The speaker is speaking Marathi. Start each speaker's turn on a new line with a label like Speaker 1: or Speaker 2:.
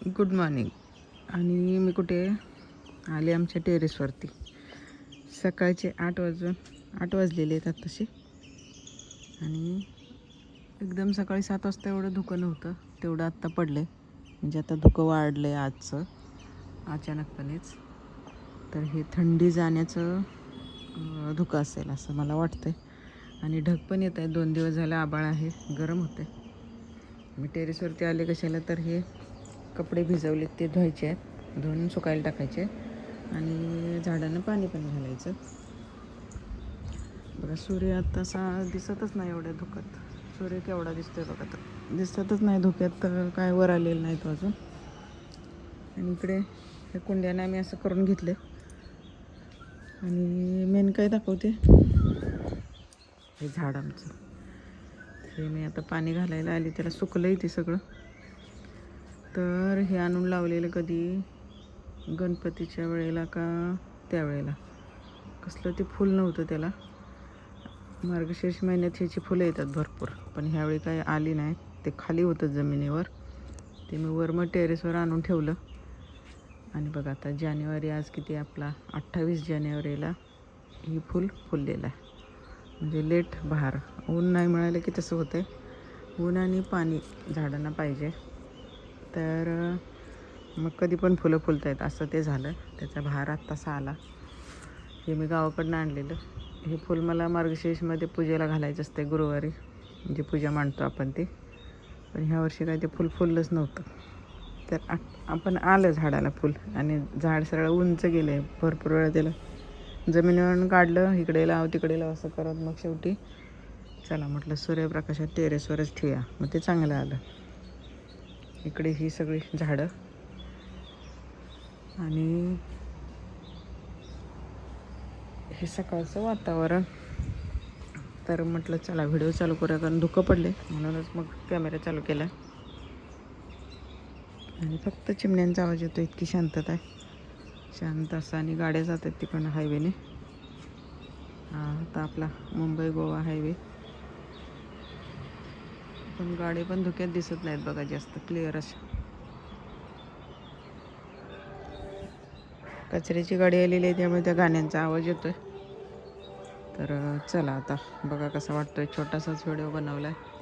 Speaker 1: Good morning. आणि मी कुठे आले आमच्या टेरेसवरती. सकाळचे 8 वाजलेले आहेत तसे. आणि एकदम सकाळी 7 वाजता एवढं धुकं नव्हतं, तेवढं आत्ता पडलं आहे. म्हणजे आता धुकं वाढलं आहे आजचं अचानकपणेच. तर हे थंडी जाण्याचं धुकं असेल असं मला वाटतं आहे. आणि ढग पण येत आहे, 2 दिवस झालं आभाळ आहे, गरम होते. मी टेरेसवरती आले कशाला, तर हे कपडे भिजवलेत ते धुवायचे आहेत, धुवून सुकायला टाकायचे आणि झाडांना पाणी पण घालायचं. बघा सूर्य आता असा दिसतच नाही एवढ्या धुक्यात. सूर्य केवढा दिसतोय बघा, तर दिसतच नाही धुक्यात, तर काय वर आलेलं नाही तो अजून. आणि इकडे हे कुंड्याने आम्ही असं करून घेतलं. आणि मेन काय दाखवते, हे झाड आमचं. हे मी आता पाणी घालायला आली, त्याला सुकलंय ते सगळं. तर हे आणून लावलेलं कधी गणपतीच्या वेळेला का त्यावेळेला. कसलं ते फूल नव्हतं त्याला. मार्गशीर्ष महिन्यात ह्याची फुलं येतात भरपूर, पण ह्यावेळी काही आली नाही. ते खाली होतं जमिनीवर, ते मी वर मग टेरेसवर आणून ठेवलं. आणि बघा आता जानेवारी आज किती आपला 28 जानेवारीला ही फुल फुललेलं आहे. म्हणजे लेट बहार. ऊन नाही मिळालं की तसं होतं आहे. ऊन आणि पाणी झाडांना पाहिजे, तर मग कधी पण फुलं फुलत आहेत असं ते झालं. त्याचा बहार आत्तासा आला. हे मी गावाकडनं आणलेलं. हे फूल मला मार्गशीर्षमध्ये पूजेला घालायचं असते गुरुवारी, म्हणजे पूजा मांडतो आपण ते. पण ह्या वर्षी काय ते फुल फुललंच नव्हतं. तर आपण आलं झाडाला फुल, आणि झाड सरळ उंच गेलं आहे. भरपूर वेळा त्याला जमिनीवरून काढलं, इकडे लाव तिकडे लाव असं करत मग शेवटी चला म्हटलं सूर्यप्रकाशात टेरेसवरच ठेवूया. मग ते चांगलं आलं. इकडे ही सगळी झाडं. आणि हे सकाळचं वातावरण. तर म्हटलं चला व्हिडिओ चालू करूया, कारण धुकं पडले म्हणूनच मग कॅमेरा चालू केला. आणि फक्त चिमण्यांचा आवाज येतो, इतकी शांतता आहे. शांत असं. आणि गाड्या जातात तिकडनं हायवेने. आता आपला मुंबई गोवा हायवे. पण गाडी पण धुक्यात दिसत नाहीत बघा जास्त क्लिअर अशा. कचऱ्याची गाडी आलेली आहे, त्यामुळे त्या गाण्यांचा आवाज येतोय. तर चला आता बघा कसा वाटतोय. छोटासाच व्हिडिओ बनवला आहे.